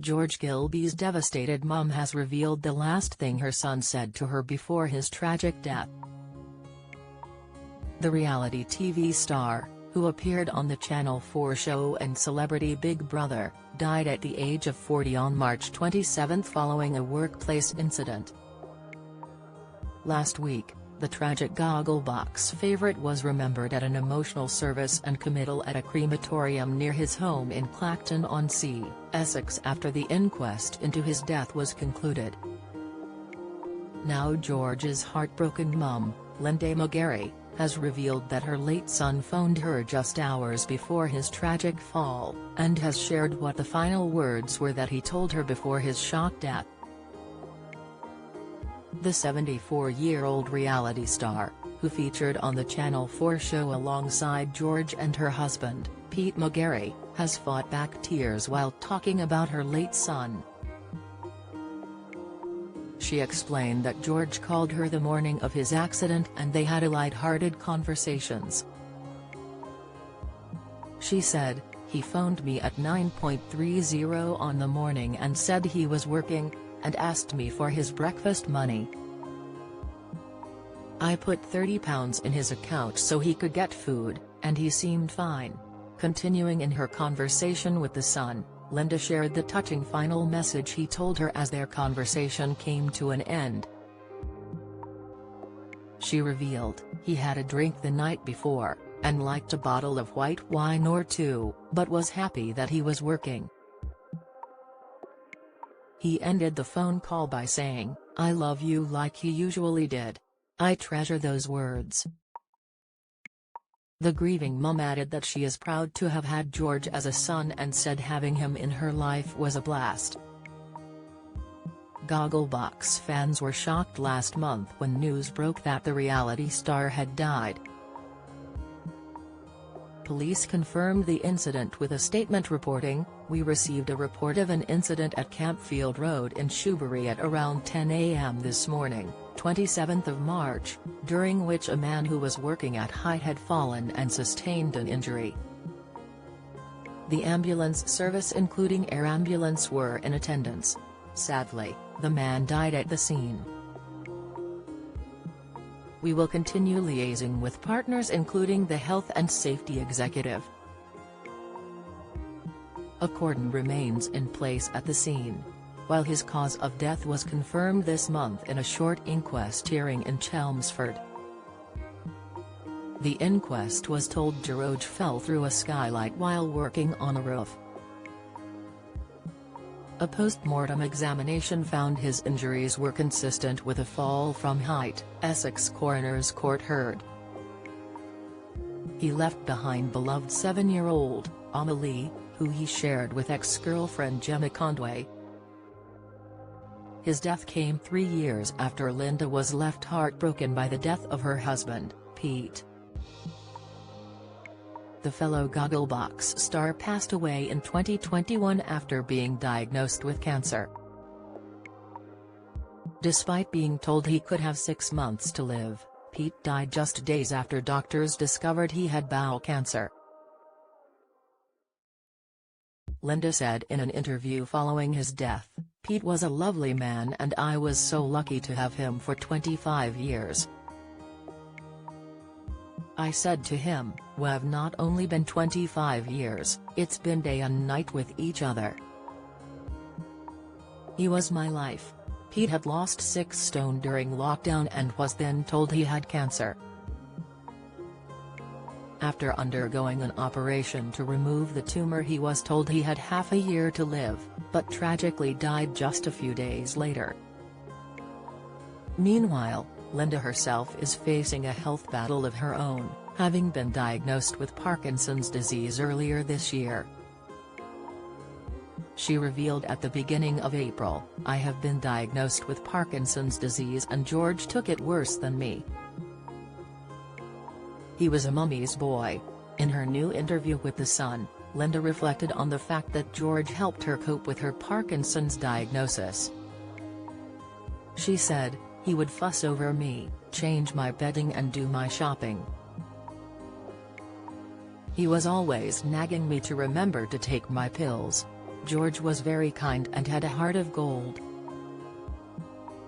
George Gilbey's devastated mum has revealed the last thing her son said to her before his tragic death. The reality TV star, who appeared on the Channel 4 show and Celebrity Big Brother, died at the age of 40 on March 27 following a workplace incident. Last week, the tragic Gogglebox favourite was remembered at an emotional service and committal at a crematorium near his home in Clacton-on-Sea, Essex after the inquest into his death was concluded. Now George's heartbroken mum, Linda McGarry, has revealed that her late son phoned her just hours before his tragic fall, and has shared what the final words were that he told her before his shock death. The 74-year-old reality star, who featured on the Channel 4 show alongside George and her husband, Pete McGarry, has fought back tears while talking about her late son. She explained that George called her the morning of his accident and they had a light-hearted conversations. She said, "He phoned me at 9:30 on the morning and said he was working, and asked me for his breakfast money. I put £30 in his account so he could get food, and he seemed fine." Continuing in her conversation with the son, Linda shared the touching final message he told her as their conversation came to an end. She revealed, "He had a drink the night before, and liked a bottle of white wine or two, but was happy that he was working. He ended the phone call by saying, 'I love you,' like he usually did. I treasure those words." The grieving mum added that she is proud to have had George as a son and said having him in her life was a blast. Gogglebox fans were shocked last month when news broke that the reality star had died. Police confirmed the incident with a statement reporting, "We received a report of an incident at Campfield Road in Shoebury at around 10 a.m. this morning, 27th of March, during which a man who was working at height had fallen and sustained an injury. The ambulance service including air ambulance were in attendance. Sadly, the man died at the scene. We will continue liaising with partners including the Health and Safety Executive. A cordon remains in place at the scene. While his cause of death was confirmed this month in a short inquest hearing in Chelmsford. The inquest was told George fell through a skylight while working on a roof. A post-mortem examination found his injuries were consistent with a fall from height, Essex Coroner's Court heard. He left behind beloved 7-year-old, Amelie, who he shared with ex-girlfriend Gemma Conway. His death came 3 years after Linda was left heartbroken by the death of her husband, Pete. The fellow Gogglebox star passed away in 2021 after being diagnosed with cancer. Despite being told he could have 6 months to live, Pete died just days after doctors discovered he had bowel cancer. Linda said in an interview following his death, "Pete was a lovely man and I was so lucky to have him for 25 years. I said to him, we've not only been 25 years, it's been day and night with each other. He was my life." Pete had lost 6 stone during lockdown and was then told he had cancer. After undergoing an operation to remove the tumor he was told he had half a year to live, but tragically died just a few days later. Meanwhile, Linda herself is facing a health battle of her own, having been diagnosed with Parkinson's disease earlier this year. She revealed at the beginning of April, "I have been diagnosed with Parkinson's disease and George took it worse than me. He was a mummy's boy." In her new interview with The Sun, Linda reflected on the fact that George helped her cope with her Parkinson's diagnosis. She said, "He would fuss over me, change my bedding and do my shopping. He was always nagging me to remember to take my pills. George was very kind and had a heart of gold.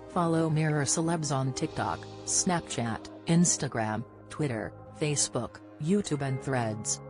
Follow Mirror Celebs on TikTok, Snapchat, Instagram, Twitter, Facebook, YouTube and Threads.